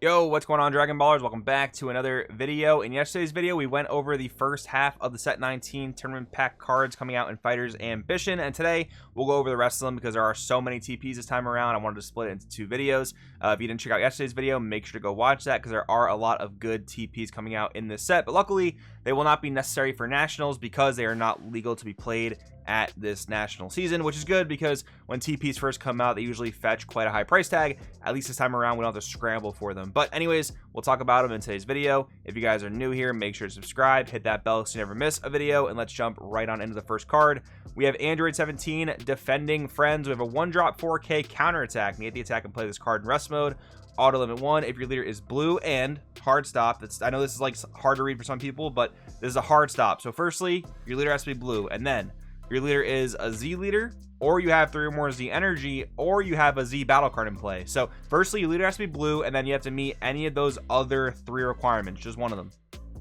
Yo, what's going on, Dragon Ballers? Welcome back to another video. In yesterday's video, we went over the first half of the Set 19 tournament pack cards coming out in Fighters Ambition, and today we'll go over the rest of them because there are so many TPs this time around. I wanted to split it into two videos. If you didn't check out yesterday's video, make sure to go watch that because there are a lot of good TPs coming out in this set, but luckily they will not be necessary for Nationals because they are not legal to be played at this national season, which is good because when TPs first come out, they usually fetch quite a high price tag. At least this time around, we don't have to scramble for them. But anyways, we'll talk about them in today's video. If you guys are new here, make sure to subscribe, hit that bell so you never miss a video, and let's jump right on into the first card. We have Android 17 Defending Friends. We have a 1-drop 4K counterattack. Negate the attack and play this card in rest mode. Auto limit 1 if your leader is blue, and hard stop. I know this is like hard to read for some people, but this is a hard stop. So firstly, your leader has to be blue, and then your leader is a Z leader, or you have 3 or more Z energy, or you have a Z battle card in play. So firstly, your leader has to be blue, and then you have to meet any of those other 3 requirements, just one of them.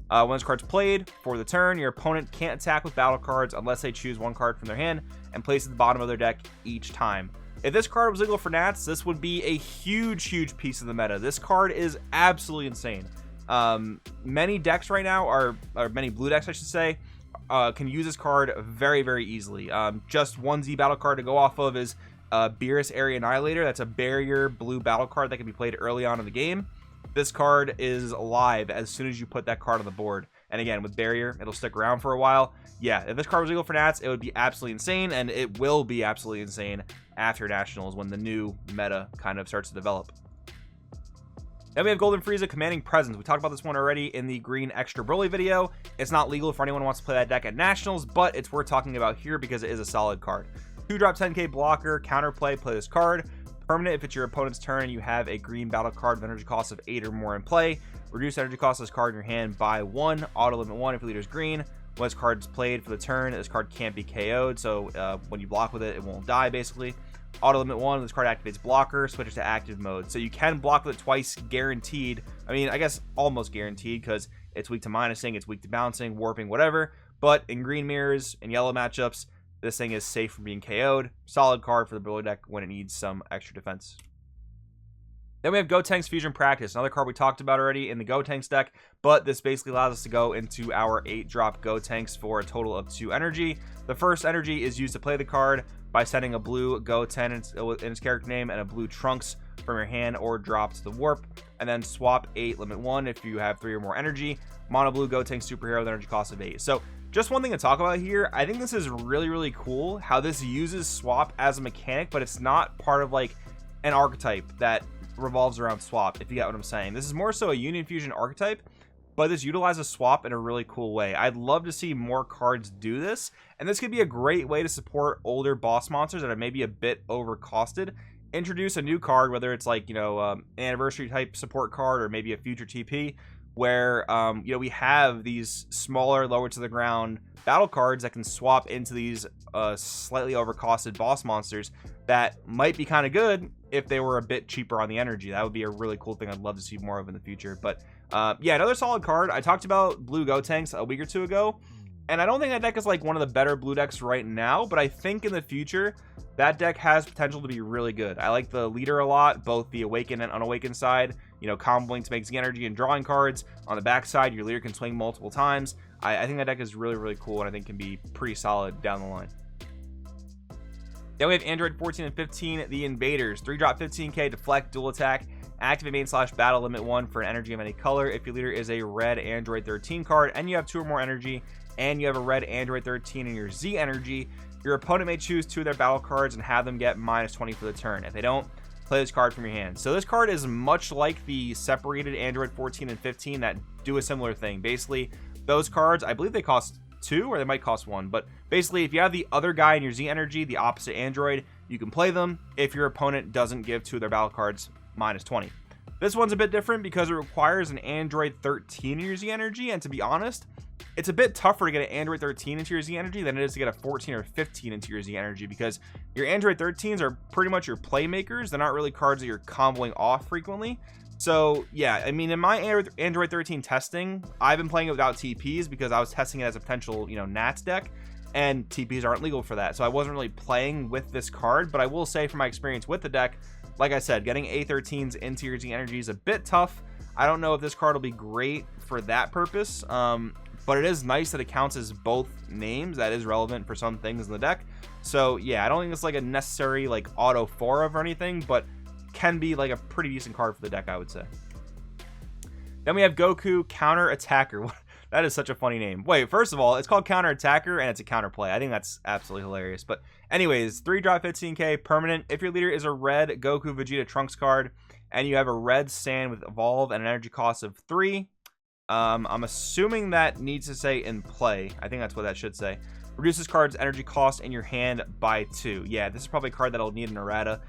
When this card's played for the turn, your opponent can't attack with battle cards unless they choose one card from their hand and place it at the bottom of their deck each time. If this card was legal for Nats, this would be a huge piece of the meta. This card is absolutely insane. Many decks right now or many blue decks, I should say, can use this card very easily. Just one Z battle card to go off of is Beerus Area Annihilator. That's a barrier blue battle card that can be played early on in the game. This card is live as soon as you put that card on the board, and again with barrier it'll stick around for a while. Yeah, if this card was legal for Nats, it would be absolutely insane, and it will be absolutely insane after Nationals when the new meta kind of starts to develop. Then we have Golden Frieza Commanding Presence. We talked about this one already in the Green Extra Broly video. It's not legal for anyone who wants to play that deck at Nationals, but it's worth talking about here because it is a solid card. 2-drop 10k blocker, counterplay, play this card. Permanent if it's your opponent's turn and you have a green battle card with energy cost of 8 or more in play. Reduce energy cost of this card in your hand by 1. Auto limit 1 if your leader's green. When this card's played for the turn, this card can't be KO'd, so when you block with it, it won't die basically. Auto limit 1, this card activates blocker, switches to active mode. So you can block with it twice guaranteed. I mean, I guess almost guaranteed because it's weak to minusing, it's weak to bouncing, warping, whatever. But in green mirrors and yellow matchups, this thing is safe from being KO'd. Solid card for the Broly deck when it needs some extra defense. Then we have Gotenks Fusion Practice, another card we talked about already in the Gotenks deck, but this basically allows us to go into our 8-drop Gotenks for a total of 2 energy. The first energy is used to play the card by sending a blue Goten in its character name and a blue Trunks from your hand or drop to the warp, and then swap 8, limit 1 if you have 3 or more energy. Mono blue Gotenks superhero with energy cost of 8. So just one thing to talk about here, I think this is really cool how this uses swap as a mechanic, but it's not part of like an archetype that revolves around swap, if you get what I'm saying. This is more so a Union Fusion archetype, but this utilizes swap in a really cool way. I'd love to see more cards do this, and this could be a great way to support older boss monsters that are maybe a bit overcosted. Introduce a new card, whether it's like, you know, anniversary type support card or maybe a future TP, where you know, we have these smaller, lower to the ground battle cards that can swap into these slightly overcosted boss monsters that might be kind of good if they were a bit cheaper on the energy. That would be a really cool thing I'd love to see more of in the future. But yeah, another solid card. I talked about blue Gotenks a week or two ago, and I don't think that deck is like one of the better blue decks right now, but I think in the future that deck has potential to be really good. I like the leader a lot, both the awakened and unawakened side. You know, comboing to make Z energy and drawing cards. On the back side, your leader can swing multiple times. I think that deck is really cool, and I think can be pretty solid down the line. Then we have Android 14 and 15, the Invaders. 3-drop 15k, deflect, dual attack, activate main/battle, limit 1 for an energy of any color. If your leader is a red Android 13 card and you have 2 or more energy, and you have a red Android 13 in your Z energy, your opponent may choose 2 of their battle cards and have them get -20 for the turn. If they don't, play this card from your hand. So this card is much like the separated Android 14 and 15 that do a similar thing. Basically, those cards, I believe they cost 2 or they might cost 1, but basically if you have the other guy in your Z energy, the opposite Android, you can play them if your opponent doesn't give 2 of their battle cards -20. This one's a bit different because it requires an Android 13 in your Z energy, and to be honest, it's a bit tougher to get an Android 13 into your Z energy than it is to get a 14 or 15 into your Z energy, because your Android 13s are pretty much your playmakers. They're not really cards that you're comboing off frequently. So yeah, I mean, in my Android 13 testing, I've been playing it without TPs because I was testing it as a potential, you know, Nats deck, and TPs aren't legal for that. So I wasn't really playing with this card, but I will say from my experience with the deck, like I said, getting A13s into your Z energy is a bit tough. I don't know if this card will be great for that purpose, but it is nice that it counts as both names. That is relevant for some things in the deck. So yeah, I don't think it's like a necessary like auto 4 of or anything, but can be like a pretty decent card for the deck, I would say. Then we have Goku Counter Attacker. That is such a funny name. Wait, first of all, it's called Counter Attacker and it's a counterplay. I think that's absolutely hilarious. But anyways, 3-drop 15k permanent. If your leader is a red Goku Vegeta Trunks card and you have a red Saiyan with Evolve and an energy cost of 3, I'm assuming that needs to say in play. I think that's what that should say. Reduces card's energy cost in your hand by 2. Yeah, this is probably a card that'll need an errata.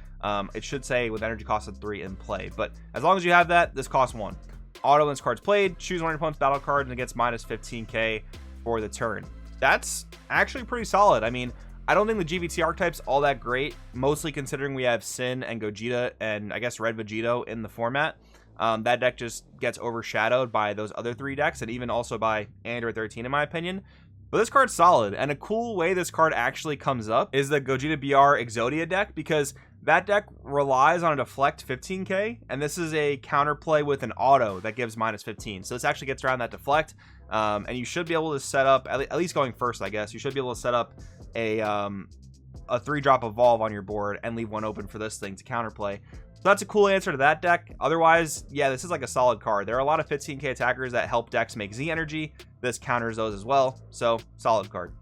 It should say with energy cost of 3 in play. But as long as you have that, this costs 1. Auto wins cards played. Choose one of your opponent's battle cards and it gets minus 15k for the turn. That's actually pretty solid. I mean, I don't think the GVT archetype's all that great, mostly considering we have Sin and Gogeta and I guess Red Vegito in the format. That deck just gets overshadowed by those other 3 decks and even also by Android 13 in my opinion. But this card's solid, and a cool way this card actually comes up is the Gogeta BR Exodia deck, because that deck relies on a deflect 15k, and this is a counterplay with an auto that gives minus 15. So this actually gets around that deflect, and you should be able to set up, at least going first, I guess, you should be able to set up a 3-drop Evolve on your board and leave one open for this thing to counterplay. So that's a cool answer to that deck. Otherwise, yeah, this is like a solid card. There are a lot of 15k attackers that help decks make Z energy. This counters those as well, so solid card.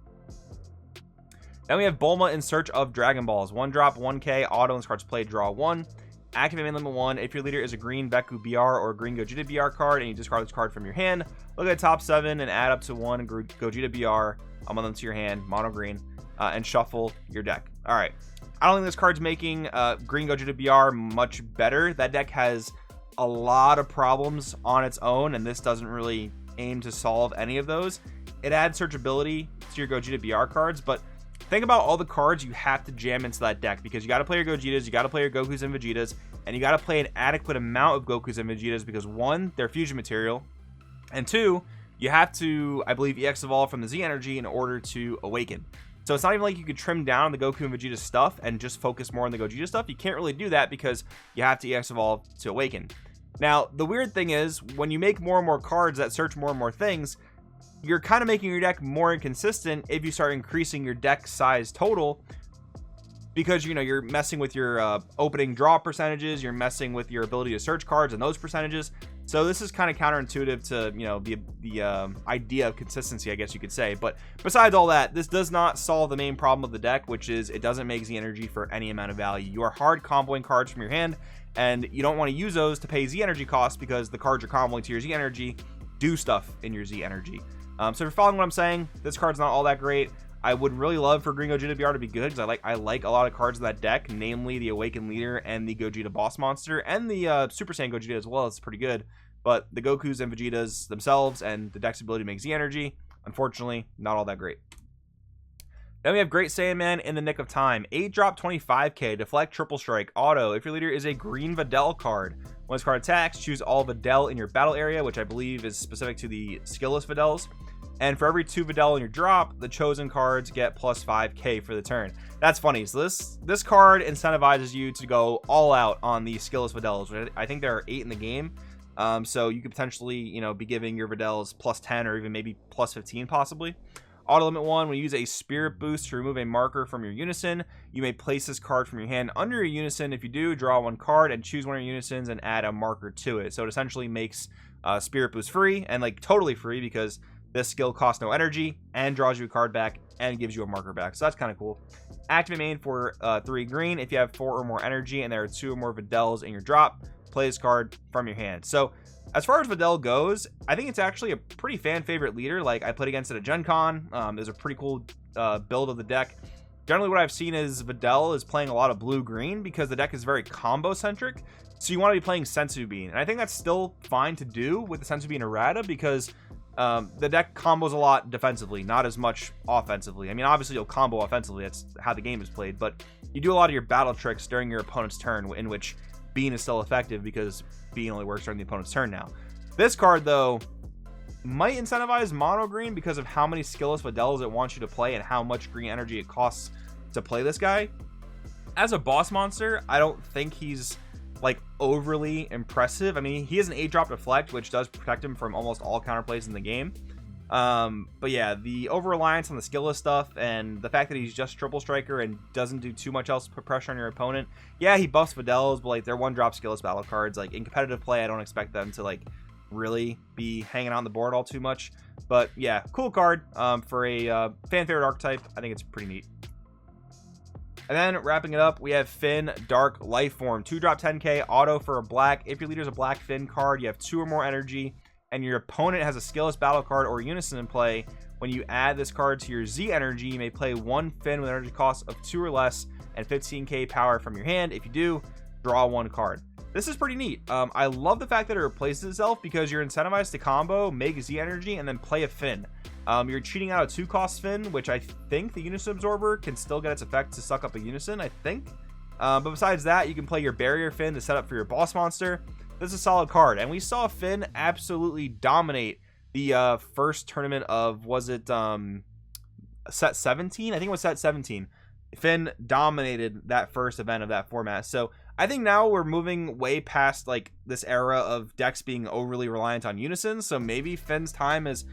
Then we have Bulma in Search of Dragon Balls. 1-drop, 1k, auto, and cards played, draw 1. Activate main limit 1. If your leader is a green Beku BR or a green Gogeta BR card and you discard this card from your hand, look at the top 7 and add up to 1 Gogeta BR among them to your hand, mono green, and shuffle your deck. All right. I don't think this card's making green Gogeta BR much better. That deck has a lot of problems on its own, and this doesn't really aim to solve any of those. It adds searchability to your Gogeta BR cards, but think about all the cards you have to jam into that deck, because you got to play your Gogetas, you got to play your Gokus and Vegetas, and you got to play an adequate amount of Gokus and Vegetas because 1, they're fusion material, and 2, you have to, I believe, EX Evolve from the Z energy in order to awaken. So it's not even like you could trim down the Goku and Vegeta stuff and just focus more on the Gogeta stuff. You can't really do that because you have to EX Evolve to awaken. Now, the weird thing is, when you make more and more cards that search more and more things, you're kind of making your deck more inconsistent if you start increasing your deck size total, because, you know, you're messing with your opening draw percentages, you're messing with your ability to search cards and those percentages. So this is kind of counterintuitive to, you know, the idea of consistency, I guess you could say. But besides all that, this does not solve the main problem of the deck, which is it doesn't make Z energy for any amount of value. You are hard comboing cards from your hand, and you don't want to use those to pay Z energy costs, because the cards you're comboing to your Z energy do stuff in your Z energy. So if you're following what I'm saying, this card's not all that great. I would really love for Green Gogeta BR to be good, because I like a lot of cards in that deck, namely the Awakened Leader and the Gogeta Boss Monster, and the Super Saiyan Gogeta as well. It's pretty good. But the Gokus and Vegetas themselves and the deck's ability to make Z energy, unfortunately, not all that great. Then we have Great Saiyaman in the Nick of Time. 8-drop 25k, deflect, triple strike, auto. If your leader is a green Videl card, when this card attacks, choose all Videl in your battle area, which I believe is specific to the skillless Videls. And for every 2 Videl in your drop, the chosen cards get plus 5k for the turn. That's funny. So this card incentivizes you to go all out on the skillless Videls. I think there are 8 in the game. So you could potentially, you know, be giving your Videls plus 10 or even maybe plus 15 possibly. Auto limit 1, when you use a Spirit Boost to remove a marker from your Unison, you may place this card from your hand under your Unison. If you do, draw 1 card and choose one of your Unisons and add a marker to it. So it essentially makes Spirit Boost free, and like totally free, because this skill costs no energy and draws you a card back and gives you a marker back. So that's kind of cool. Activate main for 3 green. If you have 4 or more energy and there are 2 or more Videls in your drop, play this card from your hand. So as far as Videl goes, I think it's actually a pretty fan favorite leader. Like, I played against it at Gen Con. There's a pretty cool build of the deck. Generally what I've seen is Videl is playing a lot of blue-green because the deck is very combo centric. So you want to be playing Senzu Bean, and I think that's still fine to do with the Senzu Bean errata, because the deck combos a lot defensively, not as much offensively. I mean, obviously you'll combo offensively, that's how the game is played, but you do a lot of your battle tricks during your opponent's turn, in which Bean is still effective because Bean only works during the opponent's turn now. This card, though, might incentivize mono green because of how many skillless Videls it wants you to play and how much green energy it costs to play this guy. As a boss monster, I don't think he's like overly impressive. I mean, he has an 8-drop deflect, which does protect him from almost all counterplays in the game. But yeah, the over-reliance on the skillless stuff and the fact that he's just triple striker and doesn't do too much else to put pressure on your opponent. Yeah, he buffs Fidel's, but like they're 1-drop skillless battle cards. Like in competitive play, I don't expect them to like really be hanging on the board all too much. But yeah, cool card for a fan favorite archetype. I think it's pretty neat. And then wrapping it up, we have Finn Dark Lifeform, 2-drop 10k auto for a black. If your leader is a black Finn card, you have 2 or more energy, and your opponent has a skillless battle card or unison in play. When you add this card to your Z energy, you may play 1 Finn with an energy cost of 2 or less and 15k power from your hand. If you do, draw 1 card. This is pretty neat. I love the fact that it replaces itself because you're incentivized to combo, make Z energy, and then play a Finn. You're cheating out a 2-cost Finn, which I think the Unison Absorber can still get its effect to suck up a Unison, I think. But besides that, you can play your Barrier Finn to set up for your boss monster. This is a solid card, and we saw Finn absolutely dominate the first tournament of, was it set 17? I think it was set 17. Finn dominated that first event of that format. So I think now we're moving way past like this era of decks being overly reliant on Unison. So maybe Finn's time is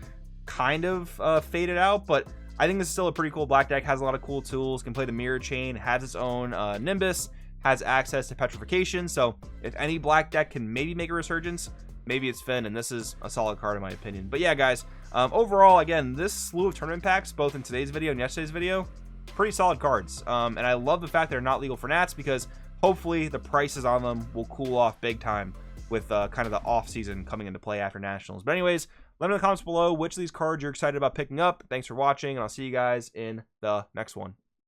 kind of faded out, but I think this is still a pretty cool black deck. Has a lot of cool tools, can play the Mirror Chain, has its own Nimbus, has access to Petrification. So if any black deck can maybe make a resurgence, maybe it's Finn, and this is a solid card in my opinion. But yeah, guys, overall, again, this slew of tournament packs, both in today's video and yesterday's video, pretty solid cards. And I love the fact they're not legal for Nats, because hopefully the prices on them will cool off big time with kind of the off season coming into play after Nationals. But anyways, let me know in the comments below which of these cards you're excited about picking up. Thanks for watching, and I'll see you guys in the next one.